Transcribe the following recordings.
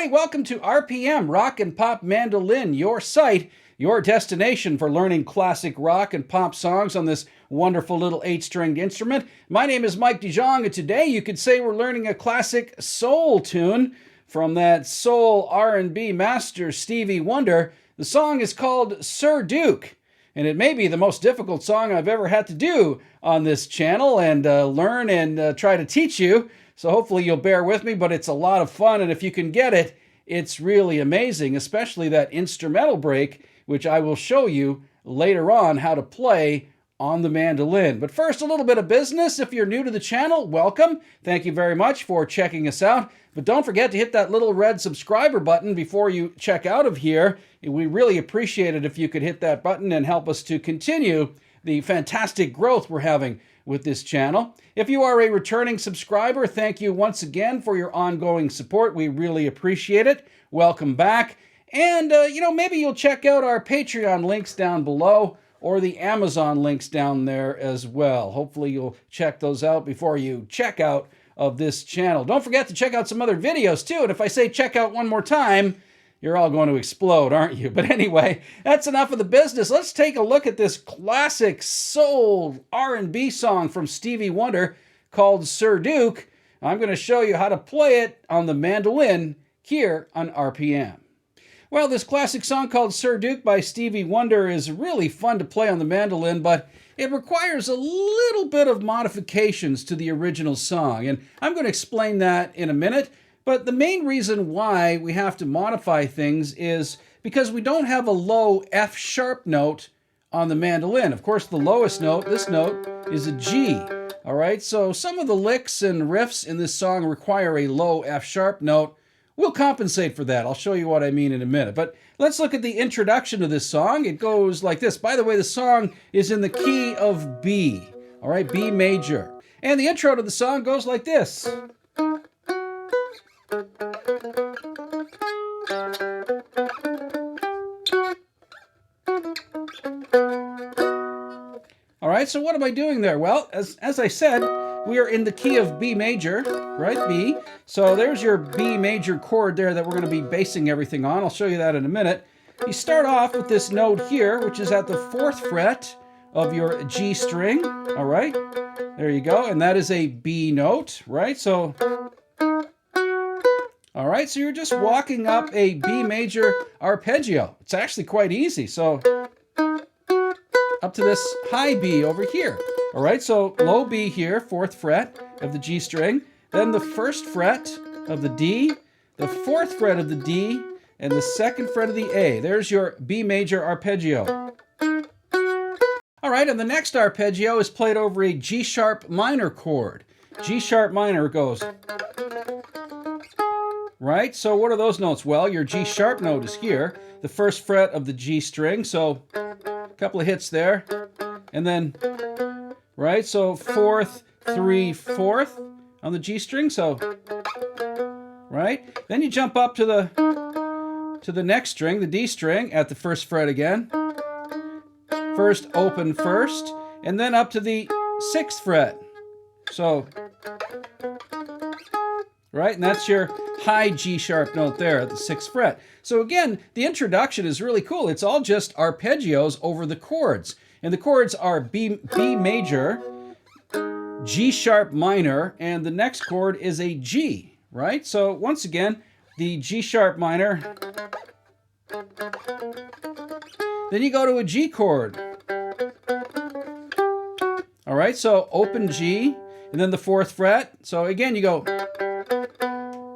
Welcome to RPM, Rock and Pop Mandolin, your site, your destination for learning classic rock and pop songs on this wonderful little 8-stringed instrument. My name is Mike DeJong, and today you could say we're learning a classic soul tune from that soul R&B master Stevie Wonder. The song is called Sir Duke, and it may be the most difficult song I've ever had to do on this channel and learn and try to teach you. So hopefully you'll bear with me, but it's a lot of fun, and if you can get it, it's really amazing, especially that instrumental break, which I will show you later on how to play on the mandolin. But first, a little bit of business. If you're new to the channel, welcome. Thank you very much for checking us out. But don't forget to hit that little red subscriber button before you check out of here. We really appreciate it if you could hit that button and help us to continue the fantastic growth we're having with this channel. If you are a returning subscriber, thank you once again for your ongoing support. We really appreciate it. Welcome back. And, maybe you'll check out our Patreon links down below or the Amazon links down there as well. Hopefully you'll check those out before you check out of this channel. Don't forget to check out some other videos too. And if I say check out one more time, you're all going to explode, aren't you? But anyway, that's enough of the business. Let's take a look at this classic soul R&B song from Stevie Wonder called Sir Duke. I'm going to show you how to play it on the mandolin here on RPM. Well, this classic song called Sir Duke by Stevie Wonder is really fun to play on the mandolin, but it requires a little bit of modifications to the original song, and I'm going to explain that in a minute. But the main reason why we have to modify things is because we don't have a low F sharp note on the mandolin. Of course, the lowest note, this note, is a G. All right, so some of the licks and riffs in this song require a low F sharp note. We'll compensate for that. I'll show you what I mean in a minute. But let's look at the introduction to this song. It goes like this. By the way, the song is in the key of B. All right, B major. And the intro to the song goes like this. All right, so what am I doing there? Well, as I said, we are in the key of B major, right, B. So there's your B major chord there that we're going to be basing everything on. I'll show you that in a minute. You start off with this note here, which is at the 4th fret of your G string, all right? There you go, and that is a B note, right? So, all right, so you're just walking up a B major arpeggio. It's actually quite easy, so up to this high B over here. All right, so low B here, 4th fret of the G string, then the 1st fret of the D, the 4th fret of the D, and the 2nd fret of the A. There's your B major arpeggio. All right, and the next arpeggio is played over a G sharp minor chord. G sharp minor goes, right? So what are those notes? Well, your G sharp note is here, the 1st fret of the G string, so a couple of hits there, and then, right, so 4th, 3, 4th on the G string, so, right? Then you jump up to the next string, the D string, at the 1st fret again. 1st open 1st, and then up to the 6th fret. So, right, and that's your high G sharp note there at the 6th fret. So again, the introduction is really cool. It's all just arpeggios over the chords. And the chords are B major, G sharp minor, and the next chord is a G, right? So once again, the G sharp minor, then you go to a G chord. All right, so open G, and then the 4th fret. So again, you go,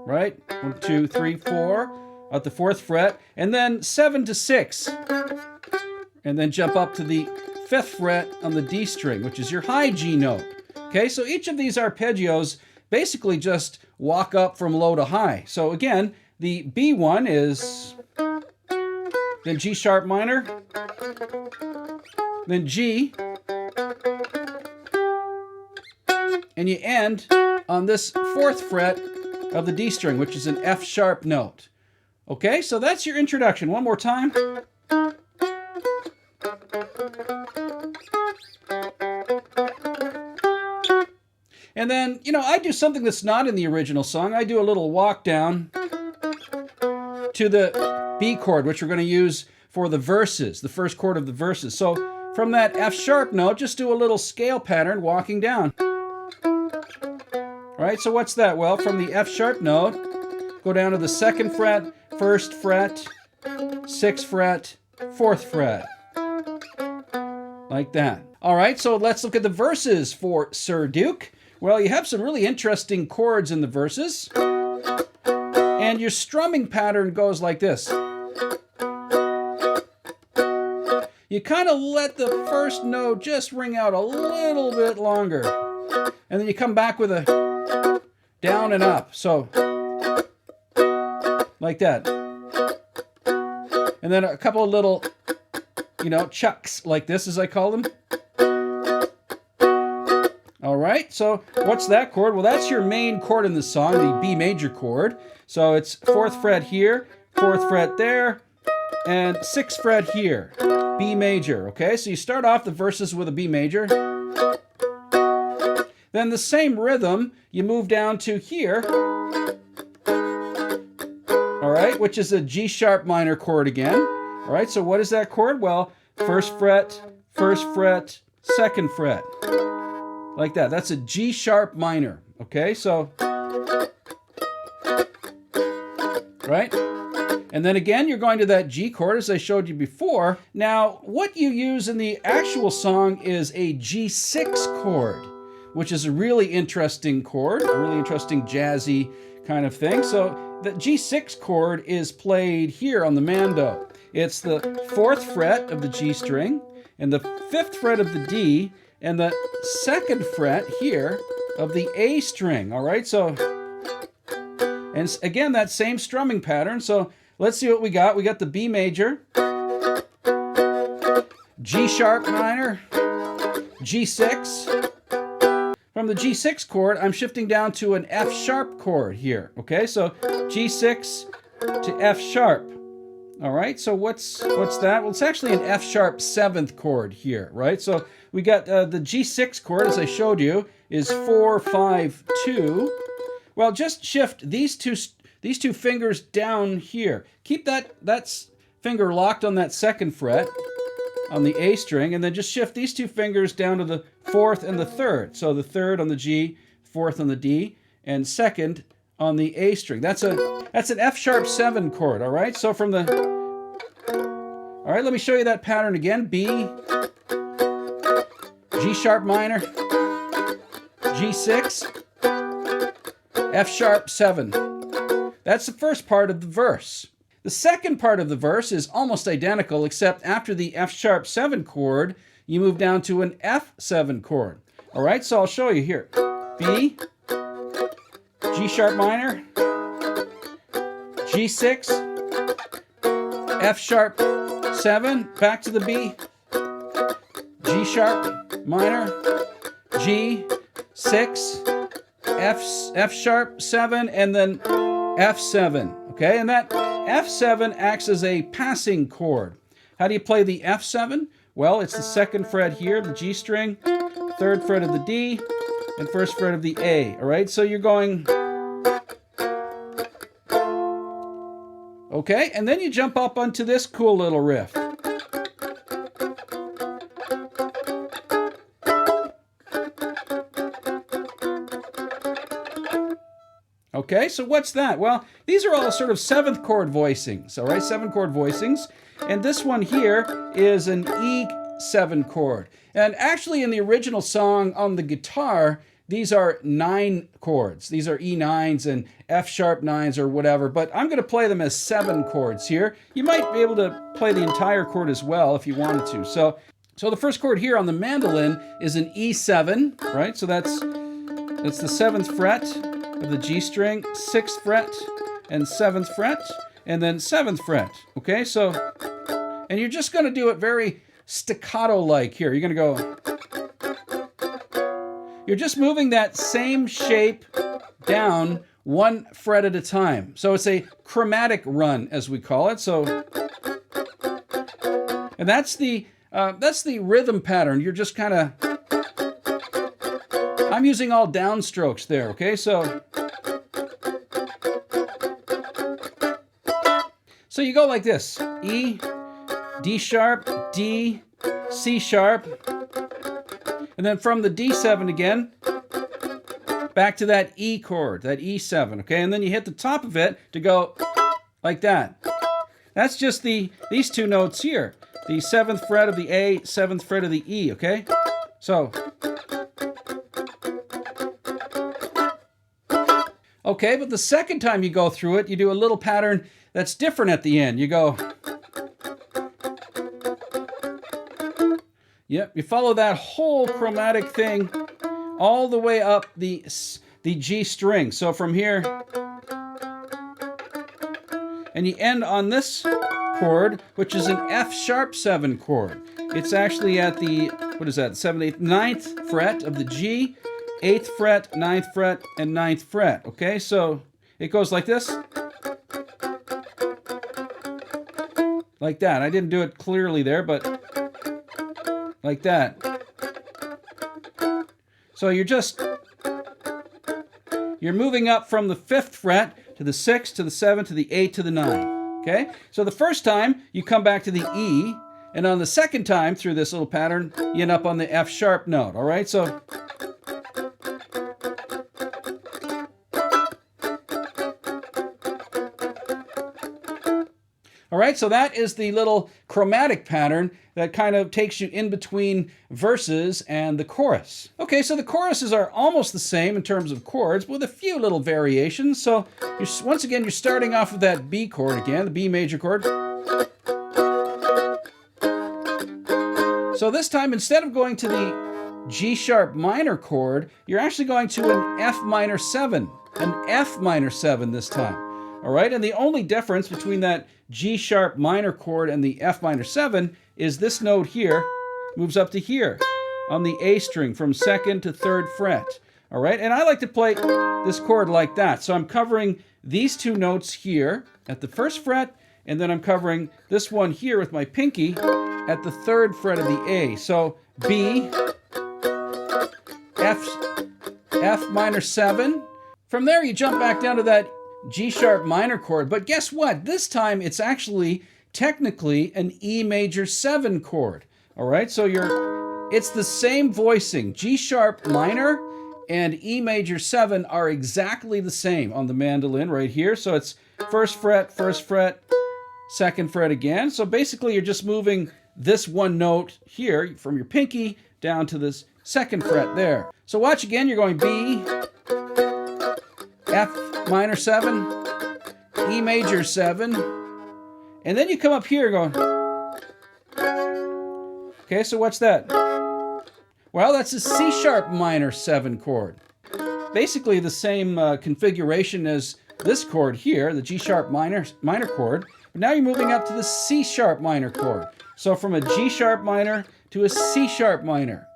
right? 1, 2, 3, 4 at the 4th fret, and then 7 to 6, and then jump up to the 5th fret on the D string, which is your high G note. Okay, so each of these arpeggios basically just walk up from low to high. So again, the B one is then G sharp minor, then G, and you end on this 4th fret of the D string, which is an F sharp note. Okay, so that's your introduction. One more time. And then, you know, I do something that's not in the original song. I do a little walk down to the B chord, which we're going to use for the verses, the first chord of the verses. So from that F sharp note, just do a little scale pattern walking down. All right, so what's that? Well, from the F sharp note, go down to the 2nd fret, 1st fret, 6th fret, 4th fret. Like that. All right, so let's look at the verses for Sir Duke. Well, you have some really interesting chords in the verses. And your strumming pattern goes like this. You kind of let the first note just ring out a little bit longer. And then you come back with a down and up. So, like that. And then a couple of little, you know, chucks like this, as I call them. All right, so what's that chord? Well, that's your main chord in the song, the B major chord. So it's 4th fret here, 4th fret there, and 6th fret here, B major, okay? So you start off the verses with a B major. Then the same rhythm, you move down to here, all right, which is a G sharp minor chord again. All right, so what is that chord? Well, 1st fret, 1st fret, 2nd fret. Like that. That's a G sharp minor. Okay, so, right? And then again, you're going to that G chord as I showed you before. Now, what you use in the actual song is a G6 chord, which is a really interesting chord, a really interesting jazzy kind of thing. So the G6 chord is played here on the mando. It's the 4th fret of the G string and the 5th fret of the D and the 2nd fret here of the A string, all right? So, and again, that same strumming pattern. So let's see what we got. We got the B major, G sharp minor, G6. From the G6 chord, I'm shifting down to an F sharp chord here, okay? So G6 to F sharp. All right, so what's that? Well, it's actually an F sharp 7th chord here, right? So we got the G6 chord, as I showed you, is 4, 5, 2. Well, just shift these two fingers down here. Keep that finger locked on that 2nd fret on the A string, and then just shift these two fingers down to the 4th and the 3rd. So the 3rd on the G, 4th on the D, and 2nd on the A string. That's an F sharp 7 chord, all right? So from the, all right, let me show you that pattern again. B, G sharp minor, G6, F sharp 7. That's the first part of the verse. The second part of the verse is almost identical, except after the F sharp 7 chord, you move down to an F7 chord. All right, so I'll show you here. B, G sharp minor, G6, F sharp 7, back to the B, G sharp minor, G6, F sharp 7, and then F7. Okay, and that F7 acts as a passing chord. How do you play the F7? Well, it's the 2nd fret here, the G string, 3rd fret of the D, and 1st fret of the A. All right, so you're going Okay, and then you jump up onto this cool little riff. Okay, so what's that? Well, these are all sort of 7th chord voicings, all right? 7-chord voicings. And this one here is an E7 chord. And actually in the original song on the guitar, these are 9 chords. These are E9s and F-sharp 9s or whatever, but I'm going to play them as 7 chords here. You might be able to play the entire chord as well if you wanted to. So the first chord here on the mandolin is an E7, right? So that's the 7th fret of the G string, 6th fret and 7th fret, and then 7th fret. Okay, so, and you're just going to do it very staccato-like here. You're going to go, you're just moving that same shape down 1 fret at a time. So it's a chromatic run, as we call it. So, and that's the rhythm pattern. You're just kind of, I'm using all downstrokes there, okay? So you go like this: E, D sharp, D, C sharp, and then from the D7 again, back to that E chord, that E7, okay? And then you hit the top of it to go like that. That's just these 2 notes here. The 7th fret of the A, 7th fret of the E, okay? So, okay, but the second time you go through it, you do a little pattern that's different at the end. You go, yep, you follow that whole chromatic thing all the way up the G string. So from here, and you end on this chord, which is an F sharp 7 chord. It's actually at the, what is that, 7th, 8th, 9th fret of the G, 8th fret, 9th fret, and 9th fret. Okay, so it goes like this. Like that. I didn't do it clearly there, but like that. So you're moving up from the 5th fret to the 6th, to the 7th, to the 8th, to the 9th. Okay? So the first time, you come back to the E, and on the second time, through this little pattern, you end up on the F sharp note. All right? So, all right, so that is the little chromatic pattern that kind of takes you in between verses and the chorus. Okay, so the choruses are almost the same in terms of chords, but with a few little variations. So once again, you're starting off with that B chord again, the B major chord. So this time, instead of going to the G sharp minor chord, you're actually going to an F minor 7, an F minor 7 this time. All right, and the only difference between that G sharp minor chord and the F minor 7 is this note here moves up to here on the A string from 2nd to 3rd fret. All right, and I like to play this chord like that. So I'm covering these 2 notes here at the 1st fret, and then I'm covering this one here with my pinky at the 3rd fret of the A. So B, F minor 7. From there, you jump back down to that G sharp minor chord, but guess what? This time it's actually technically an E major 7 chord. All right, so it's the same voicing. G sharp minor and E major 7 are exactly the same on the mandolin right here. So it's 1st fret, 2nd fret again. So basically you're just moving this one note here from your pinky down to this 2nd fret there. So watch again, you're going B, F minor 7, E major 7, and then you come up here going, okay, so what's that? Well, that's a C sharp minor 7 chord. Basically the same configuration as this chord here, the G sharp minor chord, but now you're moving up to the C sharp minor chord. So from a G sharp minor to a C sharp minor.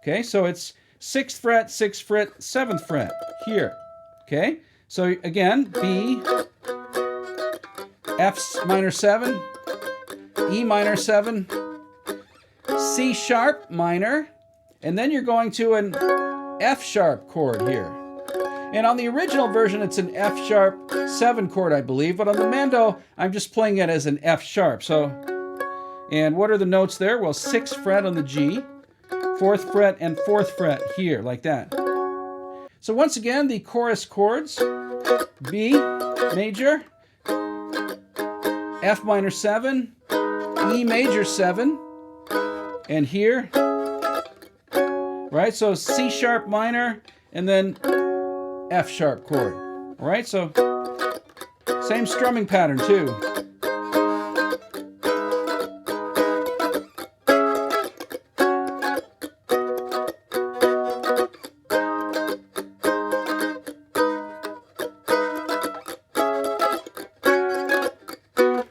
Okay, so it's 6th fret, 6th fret, 7th fret here. Okay, so again, B, F minor 7, E minor 7, C sharp minor, and then you're going to an F sharp chord here. And on the original version, it's an F sharp 7 chord, I believe. But on the Mando, I'm just playing it as an F sharp. So, and what are the notes there? Well, 6th fret on the G, 4th fret and 4th fret here, like that. So once again, the chorus chords: B major, F minor 7, E major 7, and here, right? So C sharp minor, and then F sharp chord. All right, so same strumming pattern too.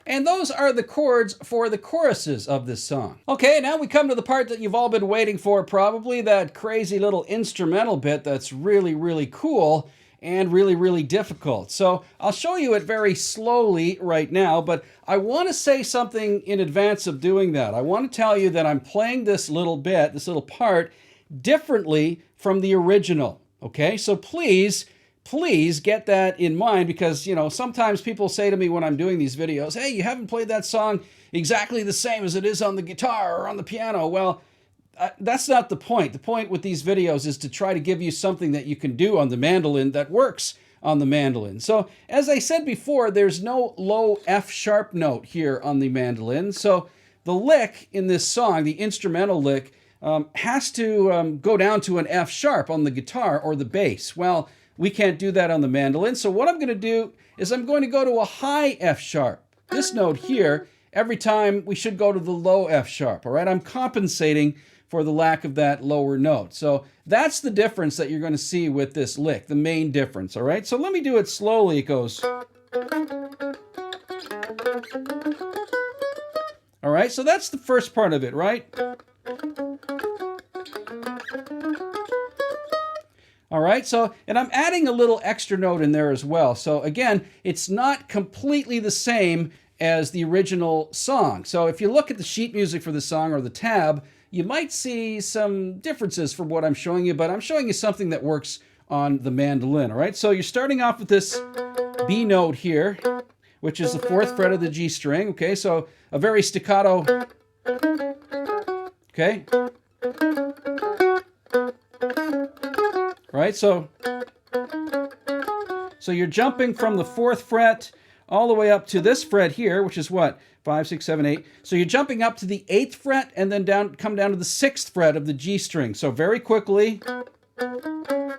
And those are the chords for the choruses of this song. Okay, now we come to the part that you've all been waiting for, probably, that crazy little instrumental bit that's really, really cool and really, really difficult. So I'll show you it very slowly right now, but I want to say something in advance of doing that. I want to tell you that I'm playing this little bit, this little part, differently from the original. Okay, so please get that in mind, because, you know, sometimes people say to me when I'm doing these videos, hey, you haven't played that song exactly the same as it is on the guitar or on the piano. Well, that's not the point. The point with these videos is to try to give you something that you can do on the mandolin that works on the mandolin. So, as I said before, there's no low F sharp note here on the mandolin. So the lick in this song, the instrumental lick, has to go down to an F sharp on the guitar or the bass. Well, we can't do that on the mandolin. So what I'm going to do is I'm going to go to a high F sharp. This note here, every time we should go to the low F sharp. All right, I'm compensating for the lack of that lower note. So that's the difference that you're going to see with this lick, the main difference. All right, so let me do it slowly. It goes. All right, so that's the first part of it, right? All right, so, and I'm adding a little extra note in there as well. So again, it's not completely the same as the original song. So if you look at the sheet music for the song or the tab, you might see some differences from what I'm showing you, but I'm showing you something that works on the mandolin. All right, so you're starting off with this B note here, which is the 4th fret of the G string. Okay, so a very staccato. Okay. Right, so you're jumping from the 4th fret all the way up to this fret here, which is what? 5, 6, 7, 8. So you're jumping up to the 8th fret and then come down to the 6th fret of the G string. So very quickly. Can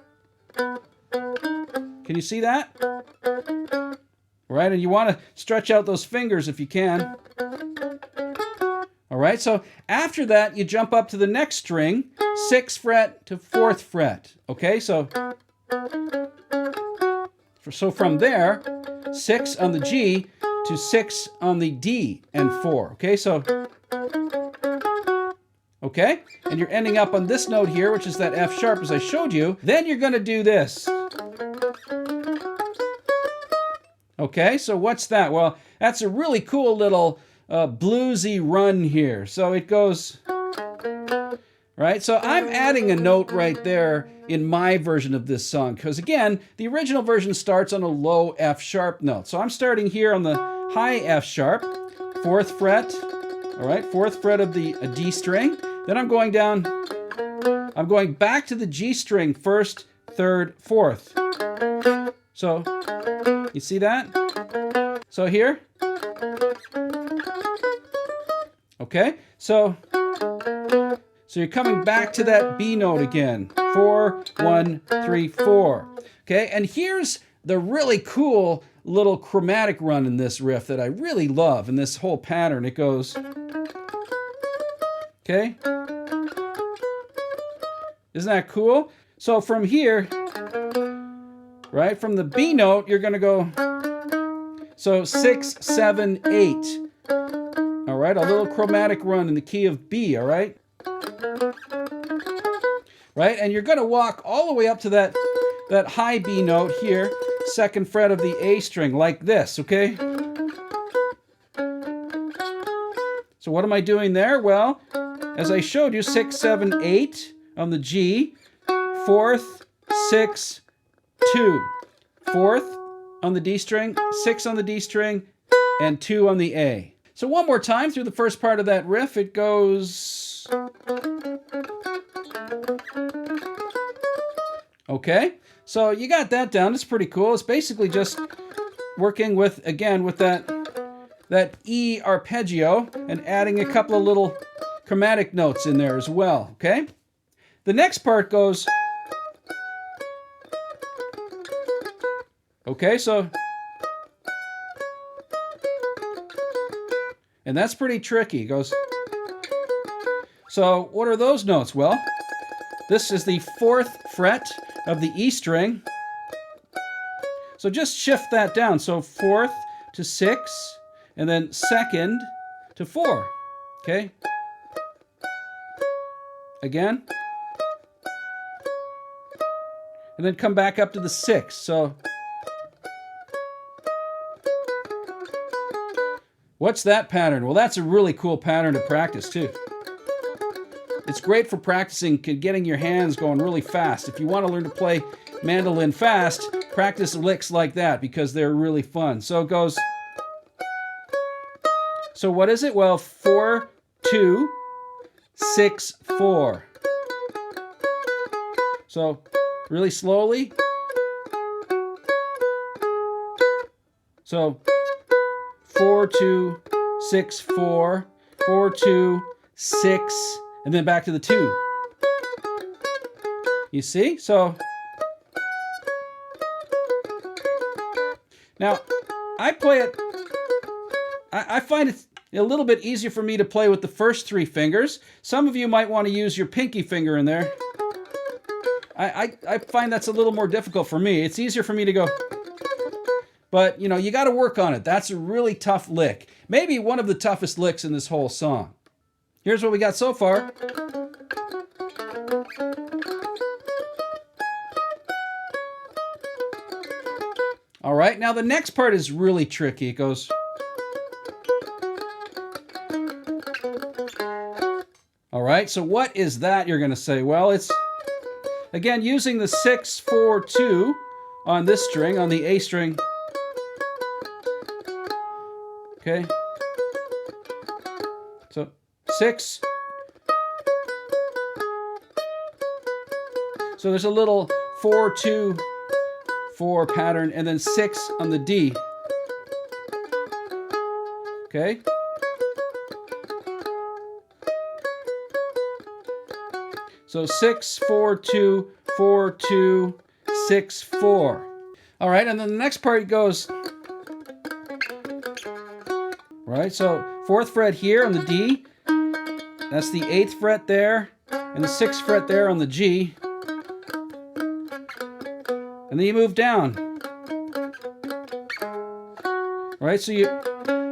you see that? Right, and you want to stretch out those fingers if you can. All right, so after that, you jump up to the next string, 6th fret to 4th fret. Okay, so from there, 6 on the G to 6 on the D and 4. Okay, so, okay, and you're ending up on this note here, which is that F sharp as I showed you. Then you're going to do this. Okay, so what's that? Well, that's a really cool little bluesy run here. So it goes, right? So I'm adding a note right there in my version of this song, because again, the original version starts on a low F sharp note. So I'm starting here on the high F sharp, 4th fret, all right, 4th fret of the D string. Then I'm going down, I'm going back to the G string, 1st, 3rd, 4th. So, you see that? So here. Okay, so you're coming back to that B note again. 4, 1, 3, 4. Okay, and here's the really cool little chromatic run in this riff that I really love in this whole pattern. It goes, okay? Isn't that cool? So from here, right, from the B note, you're going to go, so 6, 7, 8. All right, a little chromatic run in the key of B, all right? Right, and you're going to walk all the way up to that high B note here, 2nd fret of the A string, like this, okay? So what am I doing there? Well, as I showed you, 6, 7, 8 on the G, 4th, 6, 2. 4th on the D string, 6 on the D string, and 2 on the A. So one more time through the first part of that riff, it goes... Okay, so you got that down. It's pretty cool. It's basically just working with, again, with that E arpeggio and adding a couple of little chromatic notes in there as well, okay? The next part goes... Okay, so... And that's pretty tricky. It goes... So what are those notes? Well, this is the 4th fret of the E string. So just shift that down. So 4th to 6, and then 2nd to 4. Okay? Again. And then come back up to the 6th. So what's that pattern? Well, that's a really cool pattern to practice too. It's great for practicing, getting your hands going really fast. If you want to learn to play mandolin fast, practice licks like that because they're really fun. So it goes... So what is it? Well, 4, 2, 6, 4. So really slowly. So 4, 2, 6, 4, 4, 2, 6, and then back to the 2. You see? So now I play it. I find it a little bit easier for me to play with the first 3 fingers. Some of you might want to use your pinky finger in there. I find that's a little more difficult for me. It's easier for me to go. But, you know, you got to work on it. That's a really tough lick. Maybe one of the toughest licks in this whole song. Here's what we got so far. All right, now the next part is really tricky. It goes... All right, so what is that, you're going to say? Well, it's, again, using the 6, 4, 2 on this string, on the A string. Okay. So 6. So there's a little 4, 2, 4 pattern, and then 6 on the D. Okay. So 6, 4, 2, 4, 2, 6, 4. All right, and then the next part goes... Right, so 4th fret here on the D. That's the 8th fret there, and the 6th fret there on the G. And then you move down. Right, so you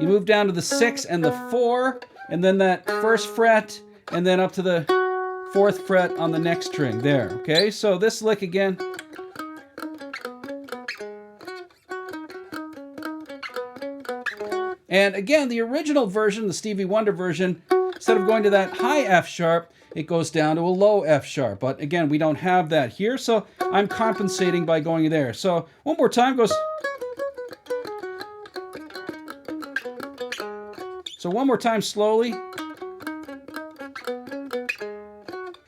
move down to the 6 and the 4, and then that 1st fret, and then up to the 4th fret on the next string there. Okay, so this lick again. And again, the original version, the Stevie Wonder version, instead of going to that high F sharp, it goes down to a low F sharp. But again, we don't have that here, so I'm compensating by going there. So one more time goes... So one more time slowly.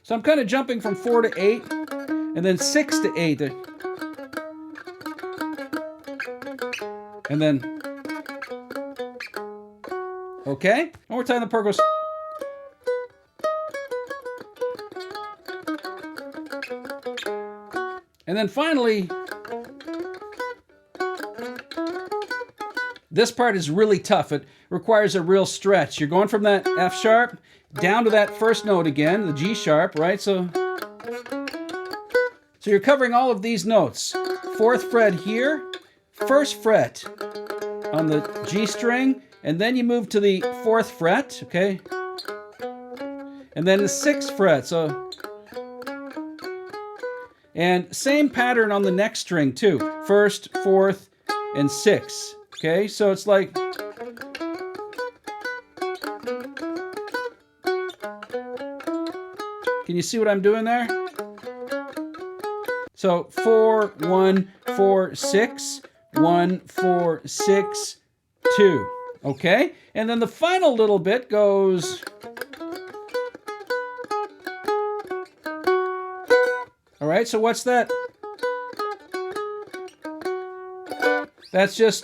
So I'm kind of jumping from 4 to 8, and then 6 to 8. And then... Okay, one more time the part goes... And then finally, this part is really tough. It requires a real stretch. You're going from that F sharp down to that first note again, the G sharp, right? So you're covering all of these notes. 4th fret here, 1st fret on the G string, and then you move to the 4th fret, okay? And then the 6th fret, so... And same pattern on the next string too. 1st, 4th, and 6th, okay? So it's like... Can you see what I'm doing there? So 4, 1, 4, 6, 1, 4, 6, 2. Okay? And then the final little bit goes... All right, so what's that? That's just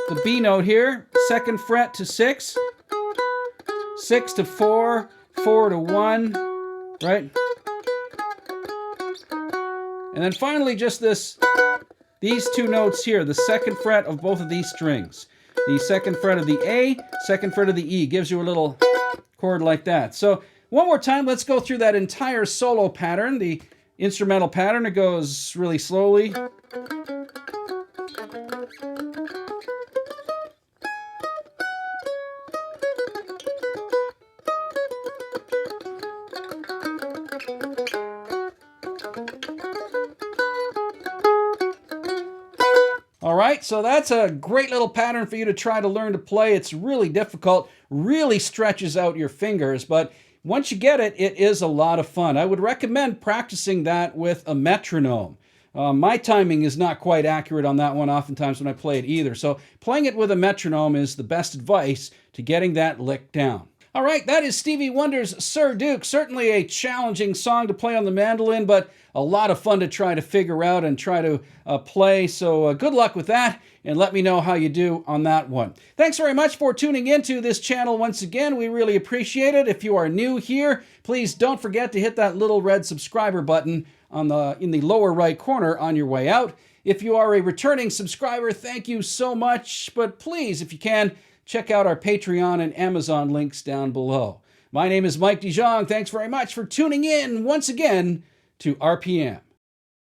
the B note here. 2nd fret to 6. 6 to 4. 4 to 1. Right? And then finally just these two notes here. The 2nd fret of both of these strings. The 2nd fret of the A, 2nd fret of the E. Gives you a little chord like that. So one more time, let's go through that entire solo pattern. The instrumental pattern, it goes really slowly. All right, so that's a great little pattern for you to try to learn to play. It's really difficult, really stretches out your fingers, but once you get it, it is a lot of fun. I would recommend practicing that with a metronome. My timing is not quite accurate on that one oftentimes when I play it either. So playing it with a metronome is the best advice to getting that lick down. All right, that is Stevie Wonder's Sir Duke. Certainly a challenging song to play on the mandolin, but a lot of fun to try to figure out and try to play. So good luck with that, and let me know how you do on that one. Thanks very much for tuning into this channel once again. We really appreciate it. If you are new here, please don't forget to hit that little red subscriber button in the lower right corner on your way out. If you are a returning subscriber, thank you so much. But please, if you can, check out our Patreon and Amazon links down below. My name is Mike DeJong. Thanks very much for tuning in once again to RPM.